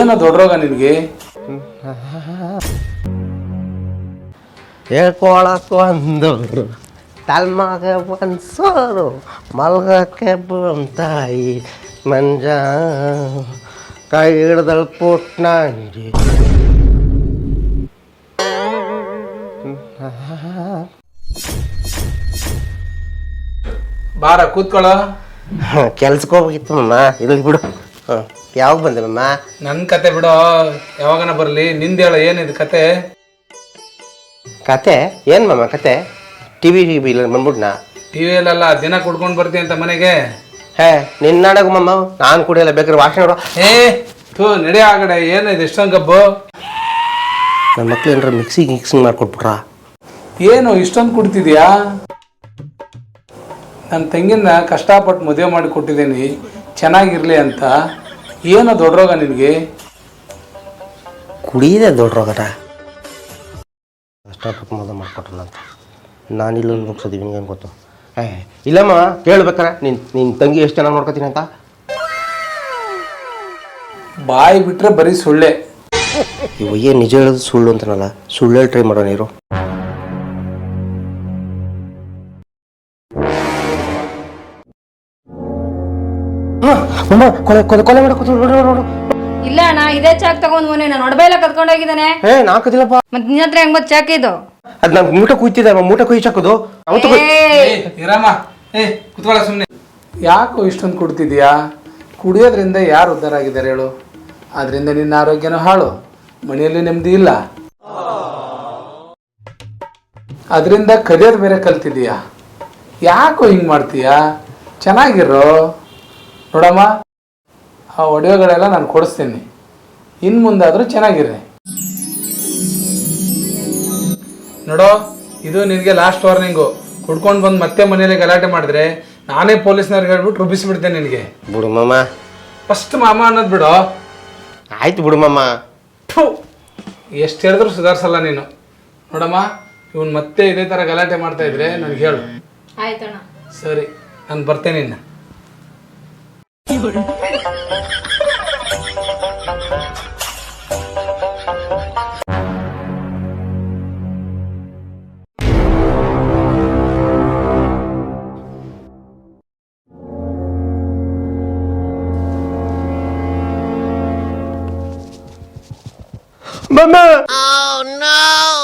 ಏನೋ ದೊಡ್ಡ ರೋಗ ನಿನಗೆ? ಹೇಳ್ಕೊಳಕ್ ಒಂದವರು ತಲ್ಮಾಗ ಒಂದ್ಸೋರು ಮಲ್ಗಕ್ಕೆ ಬಂತಾಯಿ ಮಂಜ ಕೈ ಹಿಡ್ದಲ್ ಪುಟ್ನಂಜಿ. ಬಾರ ಕೂತ್ಕೊಳ್ಳ. ಕೆಲ್ಸಕ್ಕೆ ಹೋಗಿತ್ತು ಮಮ್ಮ, ಇಲ್ಲಿ ಬಿಡು. ಯಾವಾಗ ಬಂದೆ ಮಮ್ಮ? ನನ್ನ ಕತೆ ಬಿಡೋ, ಯಾವಾಗನ ಬರಲಿ. ನಿಂದ ಹೇಳ, ಏನಿದು ಕತೆ? ಕತೆ ಏನು ಮಮ್ಮ? ಕತೆ ಟಿವಿ ಇಲ್ಲ ಬಂದ್ಬಿಟ್ನಾ? ಟಿವಿಯಲ್ಲೆಲ್ಲ ದಿನ ಕುಡ್ಕೊಂಡು ಬರ್ತೀನಿ ಅಂತ ಮನೆಗೆ. ನಿನ್ನ ನಾಡಗ ಮಮ್ಮ, ನಾನು ಕುಡಿಯಲ್ಲ, ಬೇಕಾದ್ರೆ ವಾಸನೆ ನೋಡು. ನಡಿ ಆಗಡೆ. ಏನಿದೆ ಇಷ್ಟೊಂದು ಗಬ್ಬು? ನನ್ನ ಮಕ್ಳು ಏನಾರ ಮಿಕ್ಸಿಂಗ್ ಮಾಡ್ಕೊಟ್ಬಿಟ್ರಾ? ಏನು ಇಷ್ಟೊಂದು ಕುಡ್ತಿದ್ಯಾ? ನನ್ನ ತಂಗಿನ ಕಷ್ಟಪಟ್ಟು ಮದುವೆ ಮಾಡಿ ಕೊಟ್ಟಿದ್ದೀನಿ ಚೆನ್ನಾಗಿರ್ಲಿ ಅಂತ. ಏನೋ ದೊಡ್ಡ ರೋಗ ನಿನಗೆ? ಕುಡಿಯದೆ ದೊಡ್ಡ ರೋಗನ? ಕಷ್ಟಪಟ್ಟು ಮದುವೆ ಮಾಡಿಕೊಟ್ರನಂತ ನಾನು ಇಲ್ಲೊಂದು ಮುಗಿಸೋದು ನಿನ್ಗೇನು ಗೊತ್ತು? ಇಲ್ಲಮ್ಮ, ಕೇಳ್ಬೇಕಾರೆ ನಿನ್ನ ತಂಗಿ ಎಷ್ಟು ಚೆನ್ನಾಗಿ ನೋಡ್ಕೊತೀನಿ ಅಂತ. ಬಾಯಿ ಬಿಟ್ರೆ ಬರೀ ಸುಳ್ಳೆ. ಇವ ಏನು ನಿಜ ಹೇಳೋದು ಸುಳ್ಳು ಅಂತನಲ್ಲ, ಸುಳ್ಳು ಹೇಳಿ ಟ್ರೈ ಮಾಡೋಣ ಇರು. ಕೊಲೆ ಮಾಡಕ್ಕೆ ನೋಡು. ಇಲ್ಲ ಅಣ್ಣ, ಇದೇ ಚಾಕ್ ತಗೊಂಡ್ ಮೊನ್ನೆ ನಾನು ಒಡಬೈಲ ಕತ್ಕೊಂಡೋಗಿದ್ದಾನೆ. ನಾ ಕದಿಲ್ಲಪ್ಪ. ಮತ್ ನಿನ್ನ ಹತ್ರ ಹೆಂಗ್ ಚಾಕ್ ಇದು? ಅದ್ ನಮ್ ಮೂಟ ಕುಯ್ತಿದ್ದೆ, ಮೂಟ ಕುಯ್ಚಾಕೋದು. ಇರಮ್ಮ, ಕುತ್ಕೊಳ್ಳ ಸುಮ್ಮನೆ. ಯಾಕೋ ಇಷ್ಟೊಂದು ಕುಡ್ತಿದ್ಯಾ? ಕುಡಿಯೋದ್ರಿಂದ ಯಾರು ಉದ್ಧಾರ ಆಗಿದ್ದಾರೆ ಹೇಳು? ಅದರಿಂದ ನಿನ್ನ ಆರೋಗ್ಯನೂ ಹಾಳು, ಮನೆಯಲ್ಲಿ ನೆಮ್ಮದಿ ಇಲ್ಲ. ಅದರಿಂದ ಕಲಿಯೋದು ಬೇರೆ ಕಲ್ತಿದೀಯಾ. ಯಾಕೋ ಹಿಂಗೆ ಮಾಡ್ತೀಯಾ? ಚೆನ್ನಾಗಿರೋ ನೋಡಮ್ಮ, ಆ ಒಡೆಯೋಗಳೆಲ್ಲ ನಾನು ಕೊಡಿಸ್ತೀನಿ. ಇನ್ನು ಮುಂದಾದರೂ ಚೆನ್ನಾಗಿರ್ರಿ. ನೋಡೋ, ಇದು ನಿನಗೆ ಲಾಸ್ಟ್ ವಾರ್ನಿಂಗು. ಕುಡ್ಕೊಂಡು ಬಂದು ಮತ್ತೆ ಮನೇಲಿ ಗಲಾಟೆ ಮಾಡಿದ್ರೆ ನಾನೇ ಪೊಲೀಸ್ನವ್ರಿಗೆ ಹೇಳ್ಬಿಟ್ಟು ರುಬ್ಬಿಸ್ಬಿಡ್ತೇನೆ ನಿನಗೆ. ಬಿಡು ಮಾಮ. ಫಸ್ಟ್ ಮಾಮ ಅನ್ನೋದು ಬಿಡೋ. ಆಯ್ತು ಬಿಡು ಮಾಮ. ಎಷ್ಟು ಹೇಳಿದ್ರು ಸುಧಾರಿಸಲ್ಲ ನೀನು. ನೋಡಮ್ಮ, ಇವನು ಮತ್ತೆ ಇದೇ ಥರ ಗಲಾಟೆ ಮಾಡ್ತಾ ಇದ್ರೆ ನನಗೆ ಹೇಳು. ಆಯ್ತಣ್ಣ. ಸರಿ, ನಾನು ಬರ್ತೇನೆ ಇನ್ನು. Mama! Oh no!